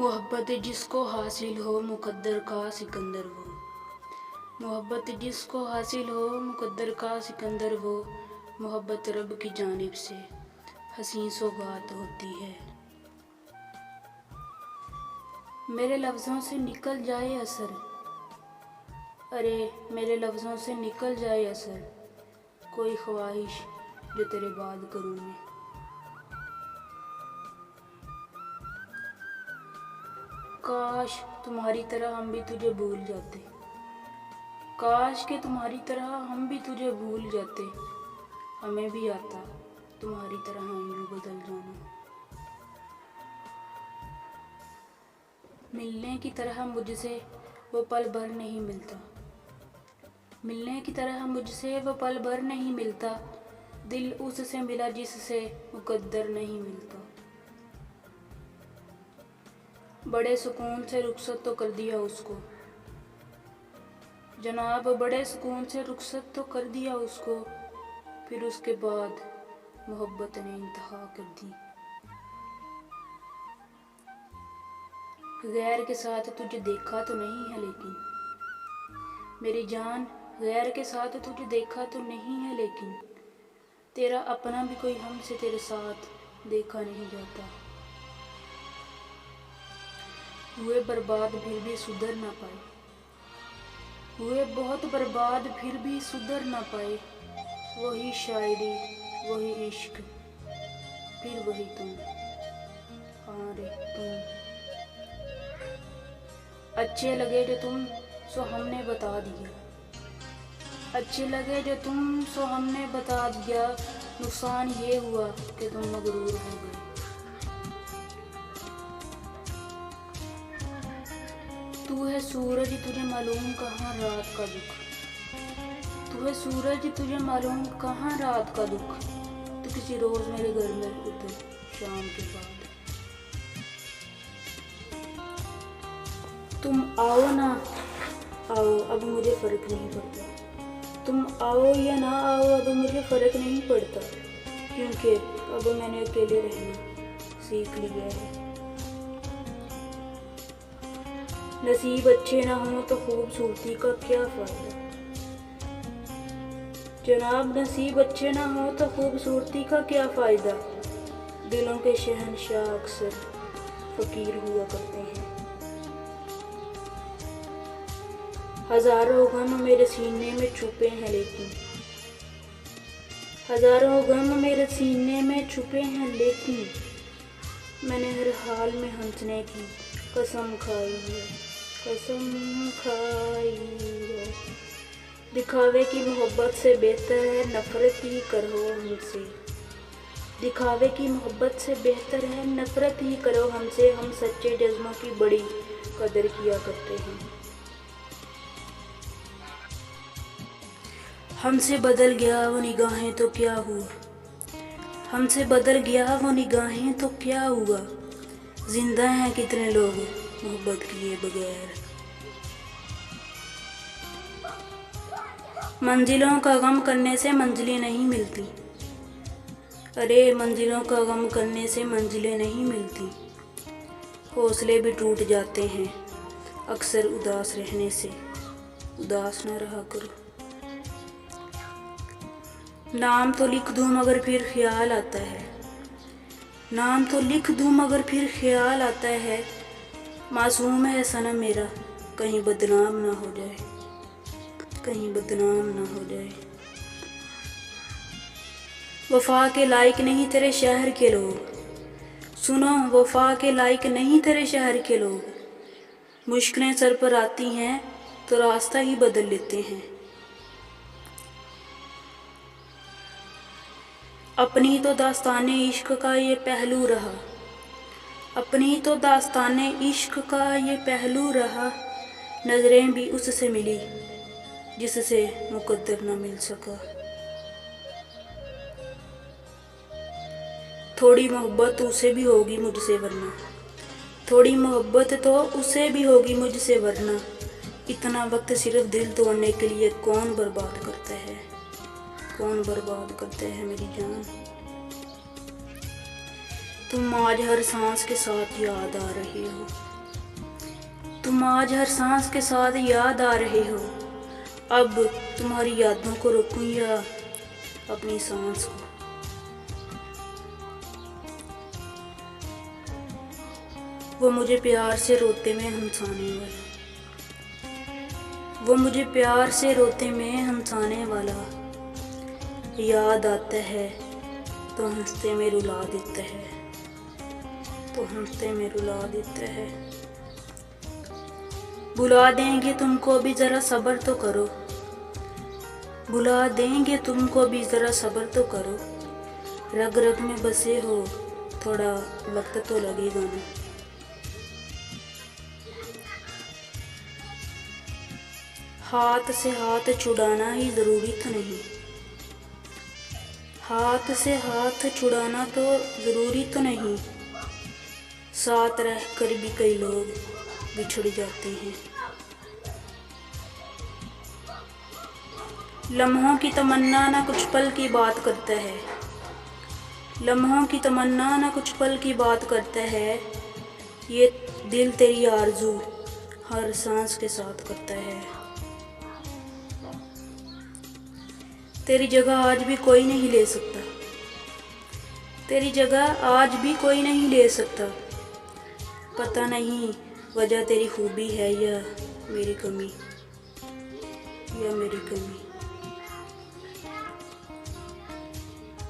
मोहब्बत जिसको हासिल हो मुकद्दर का सिकंदर वो। मोहब्बत जिसको हासिल हो मुकद्दर का सिकंदर वो। मोहब्बत रब की जानिब से हसीं सौगात होती है। मेरे लफ्ज़ों से निकल जाए असर, अरे मेरे लफ्ज़ों से निकल जाए असर, कोई ख्वाहिश जो तेरे बाद करूँ मैं। काश तुम्हारी तरह हम भी तुझे भूल जाते, काश के तुम्हारी तरह हम भी तुझे भूल जाते। हमें भी आता तुम्हारी तरह यूं बदल जाना। मिलने की तरह मुझसे वो पल भर नहीं मिलता, मिलने की तरह मुझसे वो पल भर नहीं मिलता। दिल उससे मिला जिससे मुकद्दर नहीं मिलता। बड़े सुकून से रुखसत तो कर दिया उसको जनाब, बड़े सुकून से रुखसत तो कर दिया उसको। फिर उसके बाद मोहब्बत ने इंतहा कर दी। गैर के साथ तुझे देखा तो नहीं है लेकिन, मेरी जान गैर के साथ तुझे देखा तो नहीं है लेकिन, तेरा अपना भी कोई हमसे तेरे साथ देखा नहीं जाता। हुए बर्बाद फिर भी सुधर ना पाए, हुए बहुत बर्बाद फिर भी सुधर ना पाए। वही शायरी वही इश्क फिर वही तुम, हाँ रे तुम। अच्छे लगे जो तुम सो हमने बता दिया, अच्छे लगे जो तुम सो हमने बता दिया। नुकसान ये हुआ कि तुम मगरूर हो गए। तू है सूरज तुझे मालूम कहाँ रात का दुख, तू है सूरज तुझे मालूम कहाँ रात का दुख। तू किसी रोज मेरे घर में उतर शाम के बाद। तुम आओ ना आओ अब मुझे फर्क नहीं पड़ता, तुम आओ या ना आओ अब मुझे फर्क नहीं पड़ता। क्योंकि अब मैंने अकेले रहना सीख लिया है। नसीब अच्छे ना हो तो खूबसूरती का क्या फ़ायदा, जनाब नसीब अच्छे ना हो तो खूबसूरती का क्या फ़ायदा। दिलों के शहंशाह अक्सर फ़कीर हुआ करते हैं। हज़ारों गम मेरे सीने में छुपे हैं लेकिन, हज़ारों गम मेरे सीने में छुपे हैं लेकिन, मैंने हर हाल में हंसने की कसम खाई है, कसम खाई है। दिखावे की मोहब्बत से बेहतर है नफ़रत ही करो हमसे, दिखावे की मोहब्बत से बेहतर है नफ़रत ही करो हमसे। हम सच्चे जज्बों की बड़ी कदर किया करते हैं। हमसे बदल गया वो निगाहें तो क्या हुआ, हमसे बदल गया वो निगाहें तो क्या हुआ। जिंदा हैं कितने लोग मोहब्बत किए बगैर। मंजिलों का गम करने से मंजिलें नहीं मिलती, अरे मंजिलों का गम करने से मंजिलें नहीं मिलती। हौसले भी टूट जाते हैं अक्सर उदास रहने से, उदास न रहा करो। नाम तो लिख दूँ मगर फिर ख्याल आता है, नाम तो लिख दूँ मगर फिर ख्याल आता है। मासूम है सनम मेरा कहीं बदनाम ना हो जाए, कहीं बदनाम ना हो जाए। वफा के लायक नहीं तेरे शहर के लोग, सुनो वफा के लायक नहीं तेरे शहर के लोग। मुश्किलें सर पर आती हैं तो रास्ता ही बदल लेते हैं। अपनी तो दास्ताने इश्क का ये पहलू रहा, अपनी तो दास्ताने इश्क का ये पहलू रहा। नज़रें भी उससे मिली जिससे मुकद्दर न मिल सका। थोड़ी मोहब्बत उसे भी होगी मुझसे वरना, थोड़ी मोहब्बत तो उसे भी होगी मुझसे वरना। इतना वक्त सिर्फ दिल तोड़ने के लिए कौन बर्बाद करता है, कौन बर्बाद करते हैं मेरी जान। तुम आज हर सांस के साथ याद आ रहे हो, तुम आज हर सांस के साथ याद आ रहे हो। अब तुम्हारी यादों को रोकूं या अपनी सांस को? वो मुझे प्यार से रोते में हंसाने वाला, वो मुझे प्यार से रोते में हंसाने वाला, याद आता है तो हंसते में रुला देता है, तो हंसते में रुला देता है। बुला देंगे तुमको भी ज़रा सब्र तो करो, बुला देंगे तुमको भी ज़रा सब्र तो करो। रग रग में बसे हो, थोड़ा वक्त तो लगेगा ना। हाथ से हाथ छुड़ाना ही ज़रूरी तो नहीं, हाथ से हाथ छुड़ाना तो ज़रूरी तो नहीं। साथ रहकर भी कई लोग बिछड़ जाते हैं। लम्हों की तमन्ना ना कुछ पल की बात करता है, लम्हों की तमन्ना ना कुछ पल की बात करता है। ये दिल तेरी आरज़ू हर सांस के साथ करता है। तेरी जगह आज भी कोई नहीं ले सकता, तेरी जगह आज भी कोई नहीं ले सकता। पता नहीं वजह तेरी खूबी है या मेरी कमी, या मेरी कमी।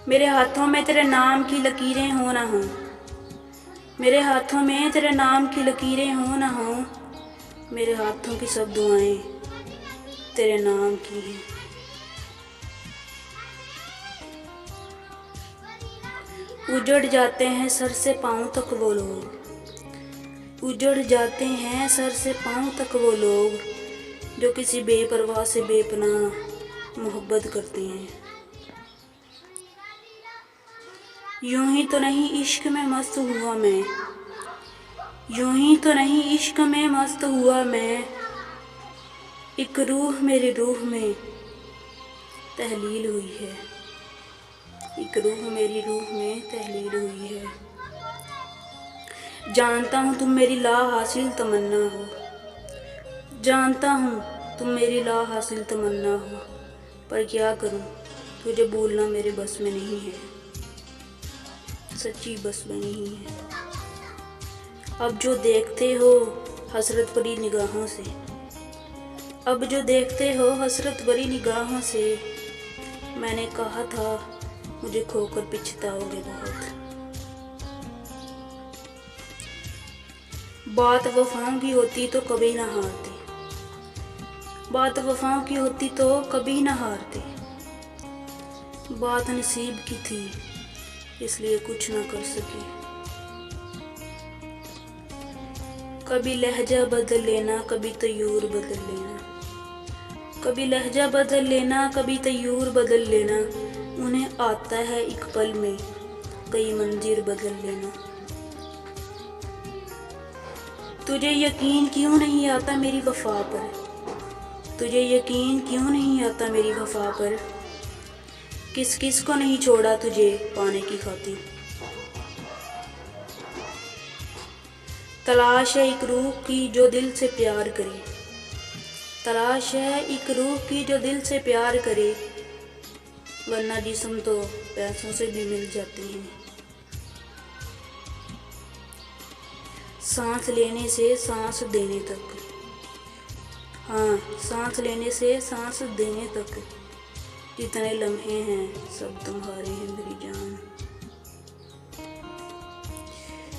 मेरे हाथों में तेरे नाम की लकीरें हो ना हो, मेरे हाथों में तेरे नाम की लकीरें हो ना हो। मेरे हाथों की सब दुआएं तेरे नाम की हैं। उजड़ जाते हैं सर से पाँव तक वो लोग, उजड़ जाते हैं सर से पाँव तक वो लोग, जो किसी बेपरवाह से बेपनाह मोहब्बत करते हैं। यूं ही तो नहीं इश्क में मस्त हुआ मैं, यूं ही तो नहीं इश्क में मस्त हुआ मैं। एक रूह मेरी रूह में तहलील हुई है, एक रूह मेरी रूह में तहलील हुई है। जानता हूँ तुम मेरी ला हासिल तमन्ना हो, जानता हूँ तुम मेरी ला हासिल तमन्ना हो। पर क्या करूँ, तुझे भूलना मेरे बस में नहीं है, सच्ची बस में नहीं है। अब जो देखते हो हसरत भरी निगाहों से, अब जो देखते हो हसरत भरी निगाहों से। मैंने कहा था मुझे खोकर पछताओगे बहुत। बात वफाओं की होती तो कभी ना हारते, बात वफाओं की होती तो कभी ना हारते। बात नसीब की थी इसलिए कुछ ना कर सके। कभी लहजा बदल लेना, कभी तयूर बदल लेना, कभी लहजा बदल लेना, कभी तयूर बदल लेना। उन्हें आता है एक पल में कई मंजिल बदल लेना। तुझे यकीन क्यों नहीं आता मेरी वफा पर, तुझे यकीन क्यों नहीं आता मेरी वफा पर। किस किस को नहीं छोड़ा तुझे पाने की खातिर। तलाश है एक रूह की जो दिल से प्यार करे, तलाश है एक रूह की जो दिल से प्यार करे। वरना जिस्म तो पैसों से भी मिल जाते हैं। सांस लेने से सांस देने तक, हाँ सांस लेने से सांस देने तक जितने लम्हे हैं सब तुम्हारे हैं मेरी जान।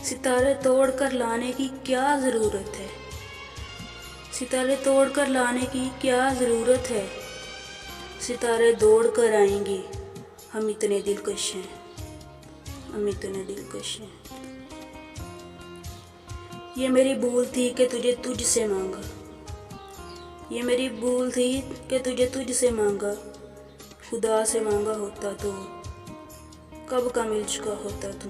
सितारे तोड़ कर लाने की क्या ज़रूरत है, सितारे तोड़ कर लाने की क्या ज़रूरत है। सितारे दौड़ कर आएंगे, हम इतने दिलकश हैं, हम इतने दिलकश हैं। ये मेरी भूल थी कि तुझे तुझसे मांगा, ये मेरी भूल थी कि तुझे तुझसे मांगा। खुदा से मांगा होता तो कब का मिल चुका होता तू।